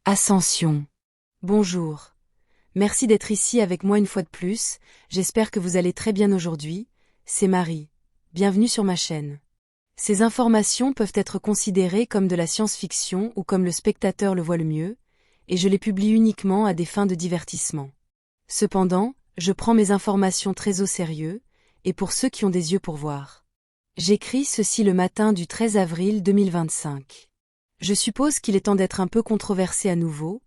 Ascension. Bonjour. Merci d'être ici avec moi une fois de plus, j'espère que vous allez très bien aujourd'hui, c'est Marie. Bienvenue sur ma chaîne. Ces informations peuvent être considérées comme de la science-fiction ou comme le spectateur le voit le mieux, et je les publie uniquement à des fins de divertissement. Cependant, je prends mes informations très au sérieux, et pour ceux qui ont des yeux pour voir. J'écris ceci le matin du 13 avril 2025. Je suppose qu'il est temps d'être un peu controversé à nouveau.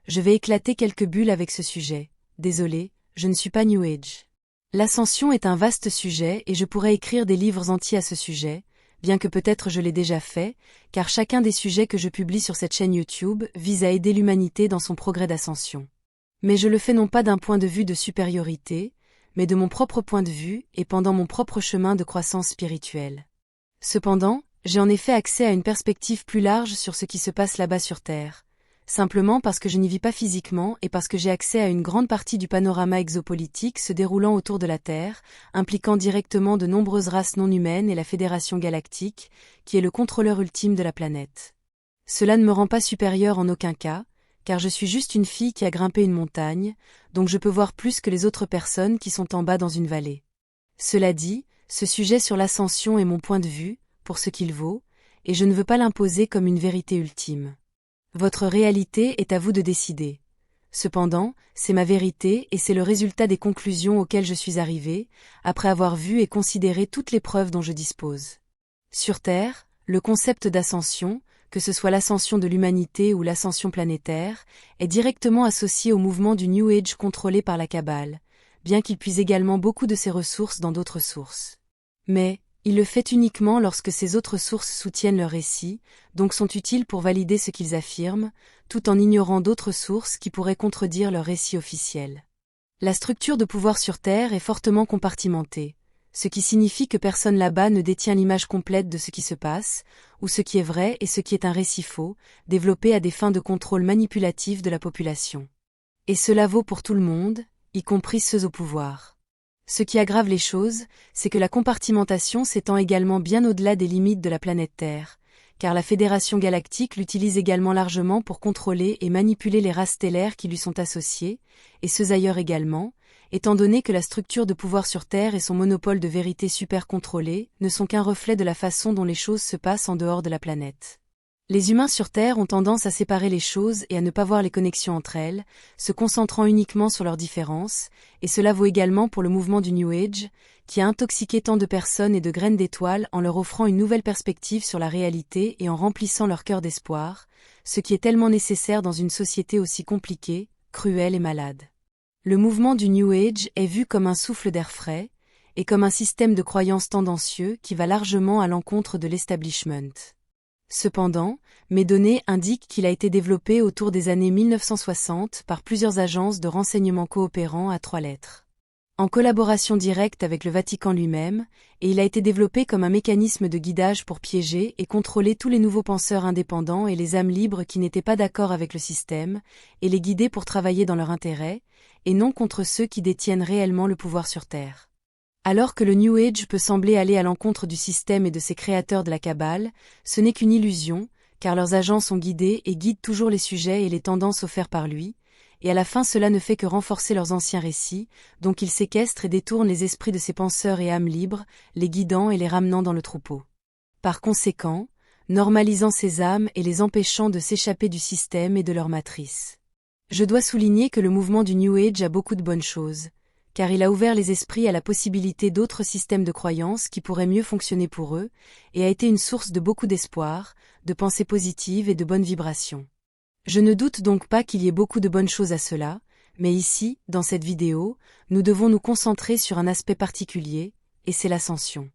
Je vais éclater quelques bulles avec ce sujet. Désolé, je ne suis pas New Age. L'ascension est un vaste sujet et je pourrais écrire des livres entiers à ce sujet, bien que peut-être je l'ai déjà fait, car chacun des sujets que je publie sur cette chaîne YouTube vise à aider l'humanité dans son progrès d'ascension. Mais je le fais non pas d'un point de vue de supériorité, mais de mon propre point de vue et pendant mon propre chemin de croissance spirituelle. Cependant, j'ai en effet accès à une perspective plus large sur ce qui se passe là-bas sur Terre, simplement parce que je n'y vis pas physiquement et parce que j'ai accès à une grande partie du panorama exopolitique se déroulant autour de la Terre, impliquant directement de nombreuses races non humaines et la Fédération galactique, qui est le contrôleur ultime de la planète. Cela ne me rend pas supérieure en aucun cas, car je suis juste une fille qui a grimpé une montagne, donc je peux voir plus que les autres personnes qui sont en bas dans une vallée. Cela dit, ce sujet sur l'ascension est mon point de vue, pour ce qu'il vaut, et je ne veux pas l'imposer comme une vérité ultime. Votre réalité est à vous de décider. Cependant, c'est ma vérité et c'est le résultat des conclusions auxquelles je suis arrivée, après avoir vu et considéré toutes les preuves dont je dispose. Sur Terre, le concept d'ascension, que ce soit l'ascension de l'humanité ou l'ascension planétaire, est directement associé au mouvement du New Age contrôlé par la Kabbale, bien qu'il puise également beaucoup de ses ressources dans d'autres sources. Mais, il le fait uniquement lorsque ces autres sources soutiennent leur récit, donc sont utiles pour valider ce qu'ils affirment, tout en ignorant d'autres sources qui pourraient contredire leur récit officiel. La structure de pouvoir sur Terre est fortement compartimentée, ce qui signifie que personne là-bas ne détient l'image complète de ce qui se passe, ou ce qui est vrai et ce qui est un récit faux, développé à des fins de contrôle manipulatif de la population. Et cela vaut pour tout le monde, y compris ceux au pouvoir. Ce qui aggrave les choses, c'est que la compartimentation s'étend également bien au-delà des limites de la planète Terre, car la Fédération galactique l'utilise également largement pour contrôler et manipuler les races stellaires qui lui sont associées, et ceux ailleurs également, étant donné que la structure de pouvoir sur Terre et son monopole de vérité super contrôlée ne sont qu'un reflet de la façon dont les choses se passent en dehors de la planète. Les humains sur Terre ont tendance à séparer les choses et à ne pas voir les connexions entre elles, se concentrant uniquement sur leurs différences, et cela vaut également pour le mouvement du New Age, qui a intoxiqué tant de personnes et de graines d'étoiles en leur offrant une nouvelle perspective sur la réalité et en remplissant leur cœur d'espoir, ce qui est tellement nécessaire dans une société aussi compliquée, cruelle et malade. Le mouvement du New Age est vu comme un souffle d'air frais, et comme un système de croyances tendancieux qui va largement à l'encontre de l'establishment. Cependant, mes données indiquent qu'il a été développé autour des années 1960 par plusieurs agences de renseignement coopérant à 3 lettres. En collaboration directe avec le Vatican lui-même, et il a été développé comme un mécanisme de guidage pour piéger et contrôler tous les nouveaux penseurs indépendants et les âmes libres qui n'étaient pas d'accord avec le système, et les guider pour travailler dans leur intérêt, et non contre ceux qui détiennent réellement le pouvoir sur Terre. Alors que le New Age peut sembler aller à l'encontre du système et de ses créateurs de la Kabbale, ce n'est qu'une illusion, car leurs agents sont guidés et guident toujours les sujets et les tendances offerts par lui, et à la fin cela ne fait que renforcer leurs anciens récits, donc ils séquestrent et détournent les esprits de ces penseurs et âmes libres, les guidant et les ramenant dans le troupeau. Par conséquent, normalisant ces âmes et les empêchant de s'échapper du système et de leur matrice. Je dois souligner que le mouvement du New Age a beaucoup de bonnes choses, car il a ouvert les esprits à la possibilité d'autres systèmes de croyances qui pourraient mieux fonctionner pour eux, et a été une source de beaucoup d'espoir, de pensées positives et de bonnes vibrations. Je ne doute donc pas qu'il y ait beaucoup de bonnes choses à cela, mais ici, dans cette vidéo, nous devons nous concentrer sur un aspect particulier, et c'est l'ascension.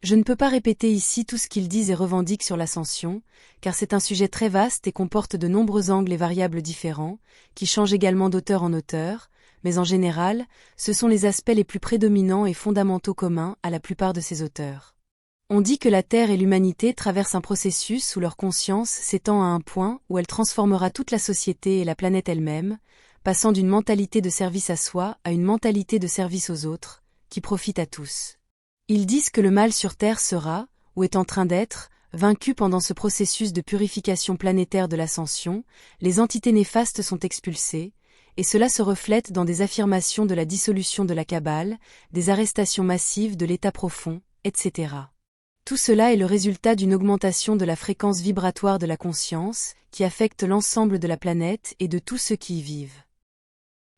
Je ne peux pas répéter ici tout ce qu'ils disent et revendiquent sur l'ascension, car c'est un sujet très vaste et comporte de nombreux angles et variables différents, qui changent également d'auteur en auteur, mais en général, ce sont les aspects les plus prédominants et fondamentaux communs à la plupart de ces auteurs. On dit que la Terre et l'humanité traversent un processus où leur conscience s'étend à un point où elle transformera toute la société et la planète elle-même, passant d'une mentalité de service à soi à une mentalité de service aux autres, qui profite à tous. Ils disent que le mal sur Terre sera, ou est en train d'être, Vaincus pendant ce processus de purification planétaire de l'ascension, les entités néfastes sont expulsées, et cela se reflète dans des affirmations de la dissolution de la Kabbale, des arrestations massives de l'état profond, etc. Tout cela est le résultat d'une augmentation de la fréquence vibratoire de la conscience, qui affecte l'ensemble de la planète et de tous ceux qui y vivent.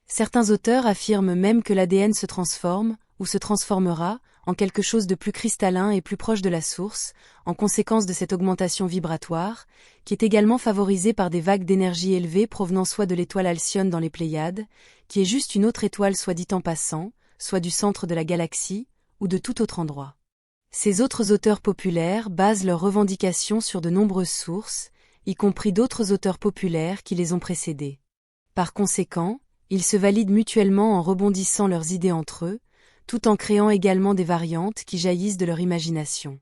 Certains auteurs affirment même que l'ADN se transforme, ou se transformera, en quelque chose de plus cristallin et plus proche de la source, en conséquence de cette augmentation vibratoire, qui est également favorisée par des vagues d'énergie élevées provenant soit de l'étoile Alcyone dans les Pléiades, qui est juste une autre étoile soit dit en passant, soit du centre de la galaxie, ou de tout autre endroit. Ces autres auteurs populaires basent leurs revendications sur de nombreuses sources, y compris d'autres auteurs populaires qui les ont précédés. Par conséquent, ils se valident mutuellement en rebondissant leurs idées entre eux, tout en créant également des variantes qui jaillissent de leur imagination.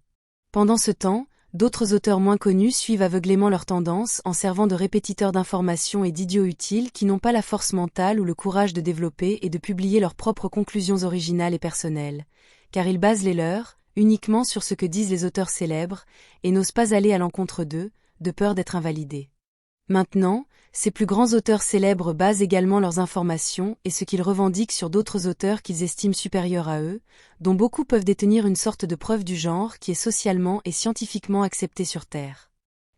Pendant ce temps, d'autres auteurs moins connus suivent aveuglément leurs tendances en servant de répétiteurs d'informations et d'idiots utiles qui n'ont pas la force mentale ou le courage de développer et de publier leurs propres conclusions originales et personnelles, car ils basent les leurs uniquement sur ce que disent les auteurs célèbres et n'osent pas aller à l'encontre d'eux, de peur d'être invalidés. Maintenant, ces plus grands auteurs célèbres basent également leurs informations et ce qu'ils revendiquent sur d'autres auteurs qu'ils estiment supérieurs à eux, dont beaucoup peuvent détenir une sorte de preuve du genre qui est socialement et scientifiquement acceptée sur Terre.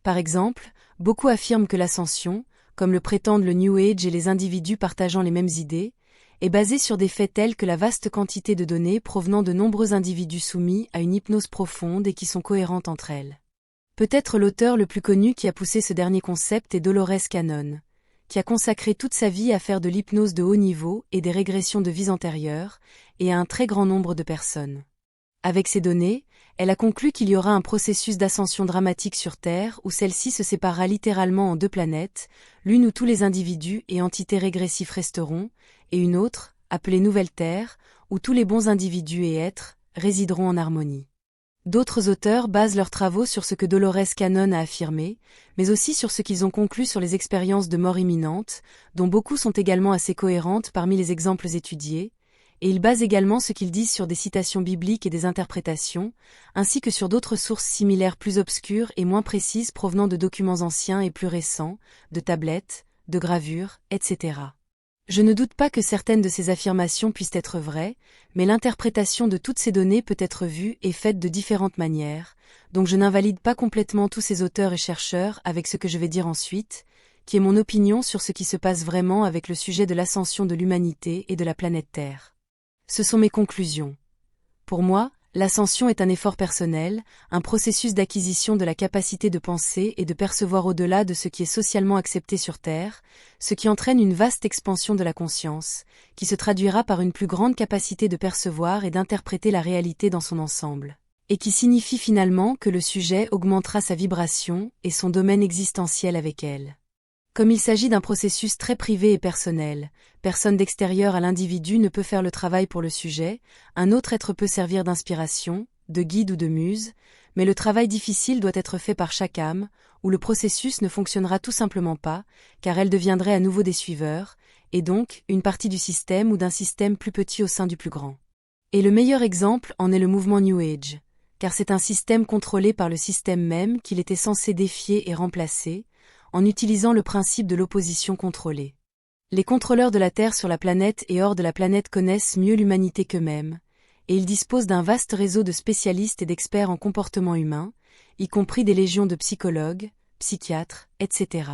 Par exemple, beaucoup affirment que l'ascension, comme le prétendent le New Age et les individus partageant les mêmes idées, est basée sur des faits tels que la vaste quantité de données provenant de nombreux individus soumis à une hypnose profonde et qui sont cohérentes entre elles. Peut-être l'auteur le plus connu qui a poussé ce dernier concept est Dolores Cannon, qui a consacré toute sa vie à faire de l'hypnose de haut niveau et des régressions de vies antérieures, et à un très grand nombre de personnes. Avec ces données, elle a conclu qu'il y aura un processus d'ascension dramatique sur Terre où celle-ci se séparera littéralement en deux planètes, l'une où tous les individus et entités régressifs resteront, et une autre, appelée Nouvelle Terre, où tous les bons individus et êtres résideront en harmonie. D'autres auteurs basent leurs travaux sur ce que Dolores Cannon a affirmé, mais aussi sur ce qu'ils ont conclu sur les expériences de mort imminente, dont beaucoup sont également assez cohérentes parmi les exemples étudiés, et ils basent également ce qu'ils disent sur des citations bibliques et des interprétations, ainsi que sur d'autres sources similaires plus obscures et moins précises provenant de documents anciens et plus récents, de tablettes, de gravures, etc. Je ne doute pas que certaines de ces affirmations puissent être vraies, mais l'interprétation de toutes ces données peut être vue et faite de différentes manières, donc je n'invalide pas complètement tous ces auteurs et chercheurs avec ce que je vais dire ensuite, qui est mon opinion sur ce qui se passe vraiment avec le sujet de l'ascension de l'humanité et de la planète Terre. Ce sont mes conclusions. Pour moi, l'ascension est un effort personnel, un processus d'acquisition de la capacité de penser et de percevoir au-delà de ce qui est socialement accepté sur Terre, ce qui entraîne une vaste expansion de la conscience, qui se traduira par une plus grande capacité de percevoir et d'interpréter la réalité dans son ensemble, et qui signifie finalement que le sujet augmentera sa vibration et son domaine existentiel avec elle. Comme il s'agit d'un processus très privé et personnel, personne d'extérieur à l'individu ne peut faire le travail pour le sujet, un autre être peut servir d'inspiration, de guide ou de muse, mais le travail difficile doit être fait par chaque âme, où le processus ne fonctionnera tout simplement pas, car elle deviendrait à nouveau des suiveurs, et donc une partie du système ou d'un système plus petit au sein du plus grand. Et le meilleur exemple en est le mouvement New Age, car c'est un système contrôlé par le système même qu'il était censé défier et remplacer, en utilisant le principe de l'opposition contrôlée. Les contrôleurs de la Terre sur la planète et hors de la planète connaissent mieux l'humanité qu'eux-mêmes, et ils disposent d'un vaste réseau de spécialistes et d'experts en comportement humain, y compris des légions de psychologues, psychiatres, etc.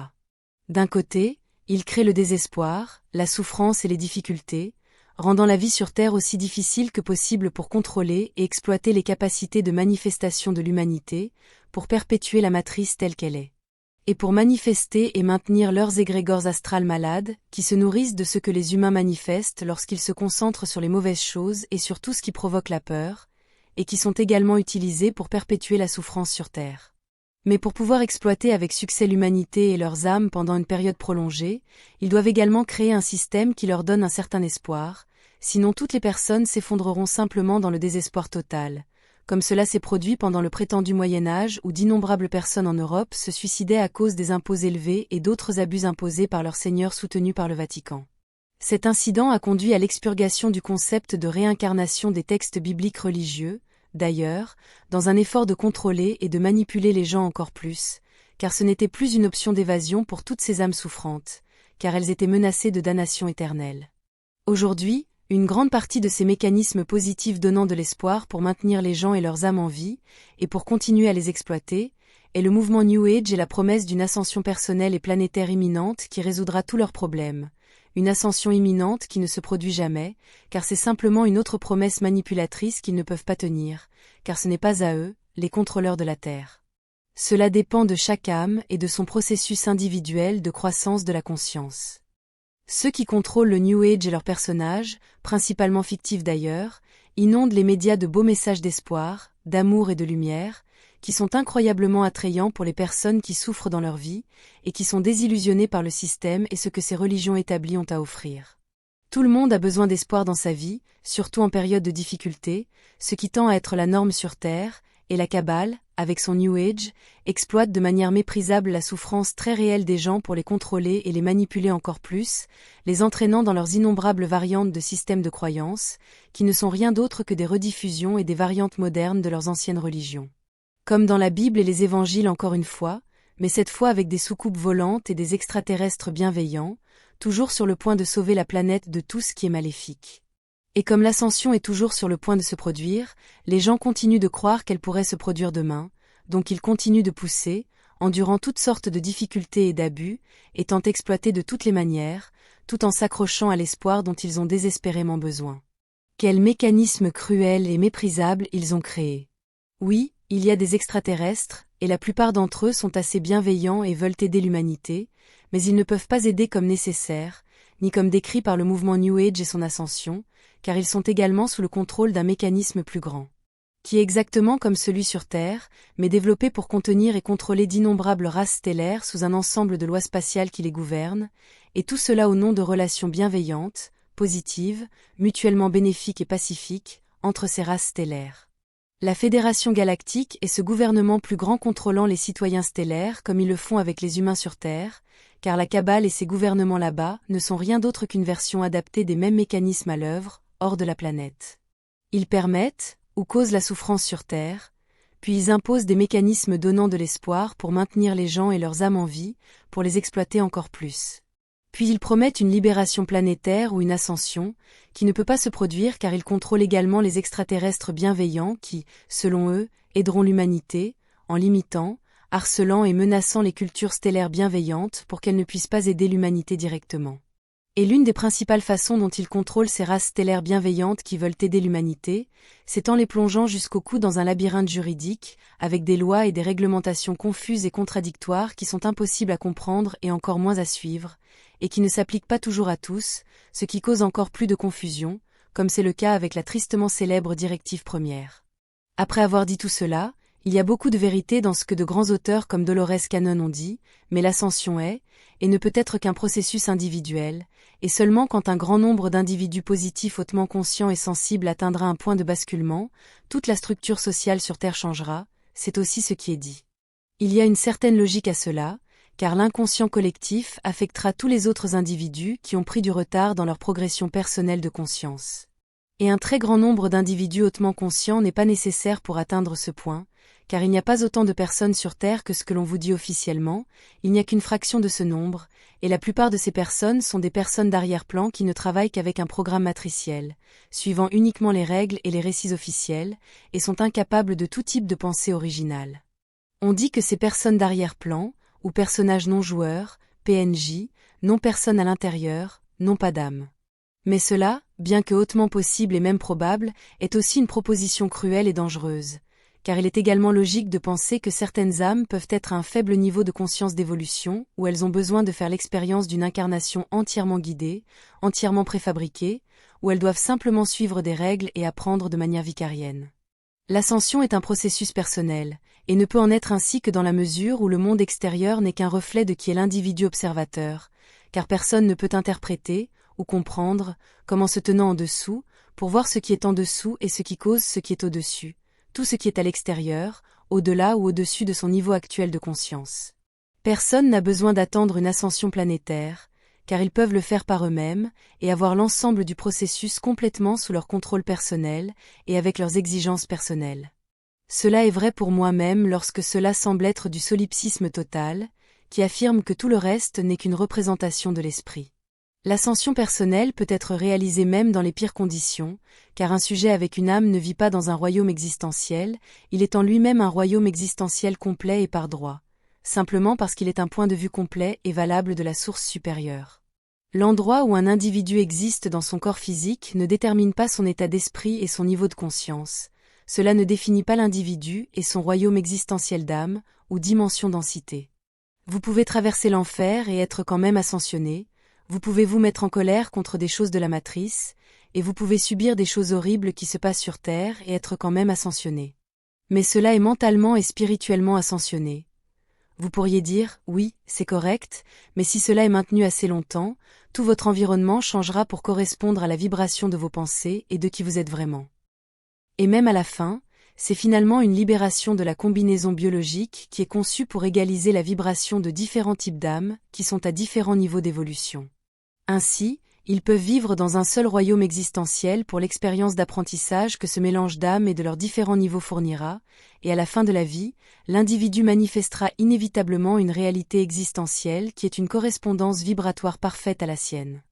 D'un côté, ils créent le désespoir, la souffrance et les difficultés, rendant la vie sur Terre aussi difficile que possible pour contrôler et exploiter les capacités de manifestation de l'humanité, pour perpétuer la matrice telle qu'elle est. Et pour manifester et maintenir leurs égrégores astrales malades, qui se nourrissent de ce que les humains manifestent lorsqu'ils se concentrent sur les mauvaises choses et sur tout ce qui provoque la peur, et qui sont également utilisés pour perpétuer la souffrance sur Terre. Mais pour pouvoir exploiter avec succès l'humanité et leurs âmes pendant une période prolongée, ils doivent également créer un système qui leur donne un certain espoir, sinon toutes les personnes s'effondreront simplement dans le désespoir total, comme cela s'est produit pendant le prétendu Moyen-Âge où d'innombrables personnes en Europe se suicidaient à cause des impôts élevés et d'autres abus imposés par leurs seigneurs soutenus par le Vatican. Cet incident a conduit à l'expurgation du concept de réincarnation des textes bibliques religieux, d'ailleurs, dans un effort de contrôler et de manipuler les gens encore plus, car ce n'était plus une option d'évasion pour toutes ces âmes souffrantes, car elles étaient menacées de damnation éternelle. Aujourd'hui, une grande partie de ces mécanismes positifs donnant de l'espoir pour maintenir les gens et leurs âmes en vie, et pour continuer à les exploiter, est le mouvement New Age et la promesse d'une ascension personnelle et planétaire imminente qui résoudra tous leurs problèmes. Une ascension imminente qui ne se produit jamais, car c'est simplement une autre promesse manipulatrice qu'ils ne peuvent pas tenir, car ce n'est pas à eux, les contrôleurs de la Terre. Cela dépend de chaque âme et de son processus individuel de croissance de la conscience. Ceux qui contrôlent le New Age et leurs personnages, principalement fictifs d'ailleurs, inondent les médias de beaux messages d'espoir, d'amour et de lumière, qui sont incroyablement attrayants pour les personnes qui souffrent dans leur vie, et qui sont désillusionnées par le système et ce que ces religions établies ont à offrir. Tout le monde a besoin d'espoir dans sa vie, surtout en période de difficulté, ce qui tend à être la norme sur Terre, et la Kabbale, avec son New Age, exploite de manière méprisable la souffrance très réelle des gens pour les contrôler et les manipuler encore plus, les entraînant dans leurs innombrables variantes de systèmes de croyances, qui ne sont rien d'autre que des rediffusions et des variantes modernes de leurs anciennes religions. Comme dans la Bible et les évangiles encore une fois, mais cette fois avec des soucoupes volantes et des extraterrestres bienveillants, toujours sur le point de sauver la planète de tout ce qui est maléfique. Et comme l'ascension est toujours sur le point de se produire, les gens continuent de croire qu'elle pourrait se produire demain, donc ils continuent de pousser, endurant toutes sortes de difficultés et d'abus, étant exploités de toutes les manières, tout en s'accrochant à l'espoir dont ils ont désespérément besoin. Quel mécanisme cruel et méprisable ils ont créé. Oui, il y a des extraterrestres, et la plupart d'entre eux sont assez bienveillants et veulent aider l'humanité, mais ils ne peuvent pas aider comme nécessaire, ni comme décrit par le mouvement New Age et son ascension, car ils sont également sous le contrôle d'un mécanisme plus grand, qui est exactement comme celui sur Terre, mais développé pour contenir et contrôler d'innombrables races stellaires sous un ensemble de lois spatiales qui les gouvernent, et tout cela au nom de relations bienveillantes, positives, mutuellement bénéfiques et pacifiques, entre ces races stellaires. La Fédération galactique est ce gouvernement plus grand contrôlant les citoyens stellaires comme ils le font avec les humains sur Terre, car la Kabbale et ses gouvernements là-bas ne sont rien d'autre qu'une version adaptée des mêmes mécanismes à l'œuvre, hors de la planète. Ils permettent, ou causent la souffrance sur Terre, puis ils imposent des mécanismes donnant de l'espoir pour maintenir les gens et leurs âmes en vie, pour les exploiter encore plus. Puis ils promettent une libération planétaire ou une ascension, qui ne peut pas se produire car ils contrôlent également les extraterrestres bienveillants qui, selon eux, aideront l'humanité, en limitant, harcelant et menaçant les cultures stellaires bienveillantes pour qu'elles ne puissent pas aider l'humanité directement. Et l'une des principales façons dont ils contrôlent ces races stellaires bienveillantes qui veulent aider l'humanité, c'est en les plongeant jusqu'au cou dans un labyrinthe juridique, avec des lois et des réglementations confuses et contradictoires qui sont impossibles à comprendre et encore moins à suivre, et qui ne s'appliquent pas toujours à tous, ce qui cause encore plus de confusion, comme c'est le cas avec la tristement célèbre directive première. Après avoir dit tout cela, il y a beaucoup de vérité dans ce que de grands auteurs comme Dolores Cannon ont dit, mais l'ascension est, et ne peut être qu'un processus individuel, et seulement quand un grand nombre d'individus positifs hautement conscients et sensibles atteindra un point de basculement, toute la structure sociale sur Terre changera, c'est aussi ce qui est dit. Il y a une certaine logique à cela, car l'inconscient collectif affectera tous les autres individus qui ont pris du retard dans leur progression personnelle de conscience. Et un très grand nombre d'individus hautement conscients n'est pas nécessaire pour atteindre ce point, car il n'y a pas autant de personnes sur Terre que ce que l'on vous dit officiellement, il n'y a qu'une fraction de ce nombre, et la plupart de ces personnes sont des personnes d'arrière-plan qui ne travaillent qu'avec un programme matriciel, suivant uniquement les règles et les récits officiels, et sont incapables de tout type de pensée originale. On dit que ces personnes d'arrière-plan, ou personnages non-joueurs, PNJ, non personnes à l'intérieur, n'ont pas d'âme. Mais cela, bien que hautement possible et même probable, est aussi une proposition cruelle et dangereuse, car il est également logique de penser que certaines âmes peuvent être à un faible niveau de conscience d'évolution, où elles ont besoin de faire l'expérience d'une incarnation entièrement guidée, entièrement préfabriquée, où elles doivent simplement suivre des règles et apprendre de manière vicarienne. L'ascension est un processus personnel, et ne peut en être ainsi que dans la mesure où le monde extérieur n'est qu'un reflet de qui est l'individu observateur, car personne ne peut interpréter, ou comprendre, comme en se tenant en dessous, pour voir ce qui est en dessous et ce qui cause ce qui est au-dessus, tout ce qui est à l'extérieur, au-delà ou au-dessus de son niveau actuel de conscience. Personne n'a besoin d'attendre une ascension planétaire, car ils peuvent le faire par eux-mêmes, et avoir l'ensemble du processus complètement sous leur contrôle personnel, et avec leurs exigences personnelles. Cela est vrai pour moi-même lorsque cela semble être du solipsisme total, qui affirme que tout le reste n'est qu'une représentation de l'esprit. L'ascension personnelle peut être réalisée même dans les pires conditions, car un sujet avec une âme ne vit pas dans un royaume existentiel, il est en lui-même un royaume existentiel complet et par droit, simplement parce qu'il est un point de vue complet et valable de la source supérieure. L'endroit où un individu existe dans son corps physique ne détermine pas son état d'esprit et son niveau de conscience, cela ne définit pas l'individu et son royaume existentiel d'âme, ou dimension densité. Vous pouvez traverser l'enfer et être quand même ascensionné, vous pouvez vous mettre en colère contre des choses de la matrice, et vous pouvez subir des choses horribles qui se passent sur Terre et être quand même ascensionné. Mais cela est mentalement et spirituellement ascensionné. Vous pourriez dire, oui, c'est correct, mais si cela est maintenu assez longtemps, tout votre environnement changera pour correspondre à la vibration de vos pensées et de qui vous êtes vraiment. Et même à la fin, c'est finalement une libération de la combinaison biologique qui est conçue pour égaliser la vibration de différents types d'âmes qui sont à différents niveaux d'évolution. Ainsi, ils peuvent vivre dans un seul royaume existentiel pour l'expérience d'apprentissage que ce mélange d'âmes et de leurs différents niveaux fournira, et à la fin de la vie, l'individu manifestera inévitablement une réalité existentielle qui est une correspondance vibratoire parfaite à la sienne.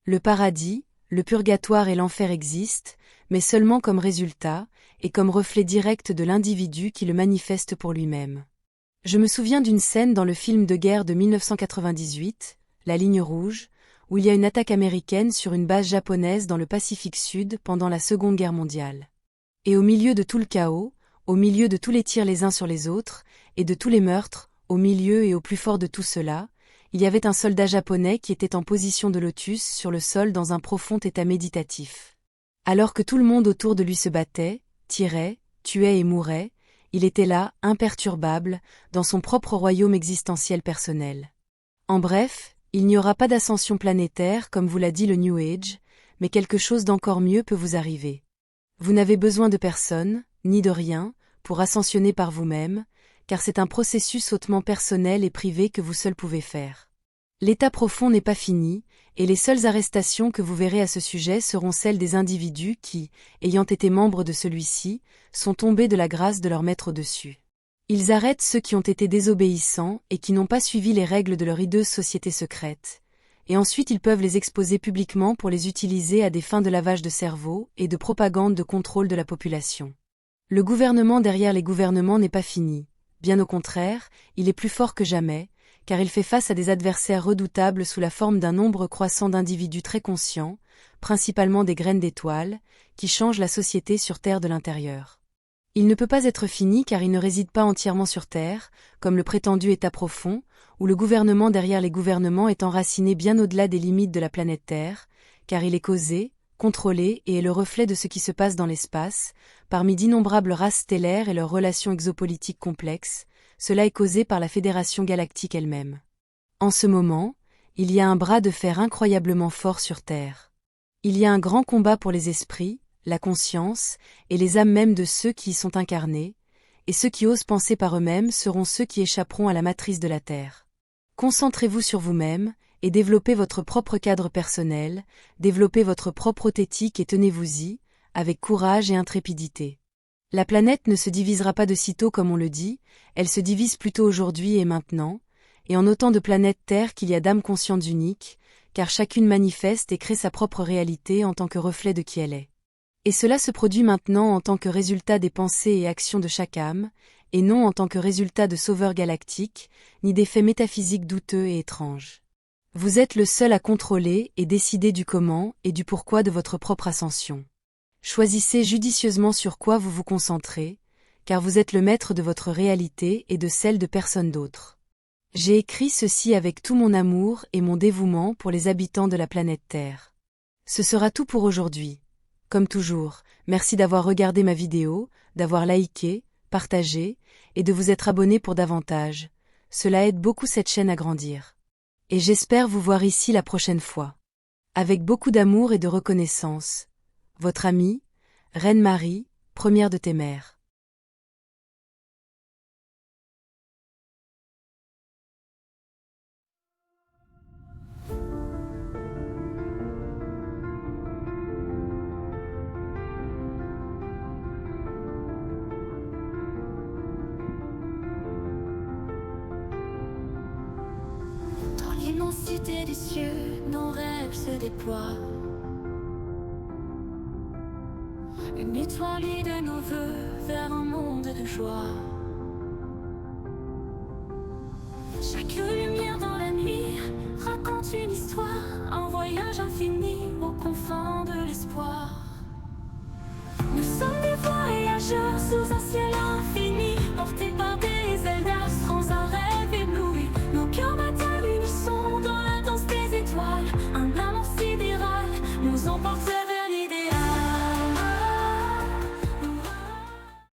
Le paradis, le purgatoire et l'enfer existent, mais seulement comme résultat, et comme reflet direct de l'individu qui le manifeste pour lui-même. Je me souviens d'une scène dans le film de guerre de 1998, La Ligne Rouge, où il y a une attaque américaine sur une base japonaise dans le Pacifique Sud pendant la Seconde Guerre mondiale. Et au milieu de tout le chaos, au milieu de tous les tirs les uns sur les autres, et de tous les meurtres, au milieu et au plus fort de tout cela, il y avait un soldat japonais qui était en position de lotus sur le sol dans un profond état méditatif. Alors que tout le monde autour de lui se battait, tirait, tuait et mourait, il était là, imperturbable, dans son propre royaume existentiel personnel. En bref, il n'y aura pas d'ascension planétaire comme vous l'a dit le New Age, mais quelque chose d'encore mieux peut vous arriver. Vous n'avez besoin de personne, ni de rien, pour ascensionner par vous-même, car c'est un processus hautement personnel et privé que vous seul pouvez faire. L'état profond n'est pas fini, et les seules arrestations que vous verrez à ce sujet seront celles des individus qui, ayant été membres de celui-ci, sont tombés de la grâce de leur maître au-dessus. Ils arrêtent ceux qui ont été désobéissants et qui n'ont pas suivi les règles de leur hideuse société secrète, et ensuite ils peuvent les exposer publiquement pour les utiliser à des fins de lavage de cerveau et de propagande de contrôle de la population. Le gouvernement derrière les gouvernements n'est pas fini, bien au contraire, il est plus fort que jamais, car il fait face à des adversaires redoutables sous la forme d'un nombre croissant d'individus très conscients, principalement des graines d'étoiles, qui changent la société sur Terre de l'intérieur. Il ne peut pas être fini car il ne réside pas entièrement sur Terre, comme le prétendu état profond, où le gouvernement derrière les gouvernements est enraciné bien au-delà des limites de la planète Terre, car il est causé, contrôlé et est le reflet de ce qui se passe dans l'espace, parmi d'innombrables races stellaires et leurs relations exopolitiques complexes, cela est causé par la Fédération galactique elle-même. En ce moment, il y a un bras de fer incroyablement fort sur Terre. Il y a un grand combat pour les esprits, la conscience, et les âmes mêmes de ceux qui y sont incarnés, et ceux qui osent penser par eux-mêmes seront ceux qui échapperont à la matrice de la Terre. Concentrez-vous sur vous-même, et développez votre propre cadre personnel, développez votre propre haute éthique et tenez-vous-y, avec courage et intrépidité. La planète ne se divisera pas de sitôt comme on le dit, elle se divise plutôt aujourd'hui et maintenant, et en autant de planètes Terre qu'il y a d'âmes conscientes uniques, car chacune manifeste et crée sa propre réalité en tant que reflet de qui elle est. Et cela se produit maintenant en tant que résultat des pensées et actions de chaque âme, et non en tant que résultat de sauveurs galactiques, ni d'effets métaphysiques douteux et étranges. Vous êtes le seul à contrôler et décider du comment et du pourquoi de votre propre ascension. Choisissez judicieusement sur quoi vous vous concentrez, car vous êtes le maître de votre réalité et de celle de personne d'autre. J'ai écrit ceci avec tout mon amour et mon dévouement pour les habitants de la planète Terre. Ce sera tout pour aujourd'hui. Comme toujours, merci d'avoir regardé ma vidéo, d'avoir liké, partagé, et de vous être abonné pour davantage. Cela aide beaucoup cette chaîne à grandir. Et j'espère vous voir ici la prochaine fois. Avec beaucoup d'amour et de reconnaissance. Votre amie, Reine Marie, première de tes mères. l'immensité des cieux, nos rêves se déploient. Une étoile de nos voeux vers un monde de joie. Chaque lumière dans la nuit raconte une histoire, un voyage infini aux confins de l'espoir. Nous sommes des voyageurs sous un ciel infini, portés par des ailes d'astres, un rêve ébloui. Nos cœurs battent à l'unisson dans la danse des étoiles. Un amour sidéral nous emporte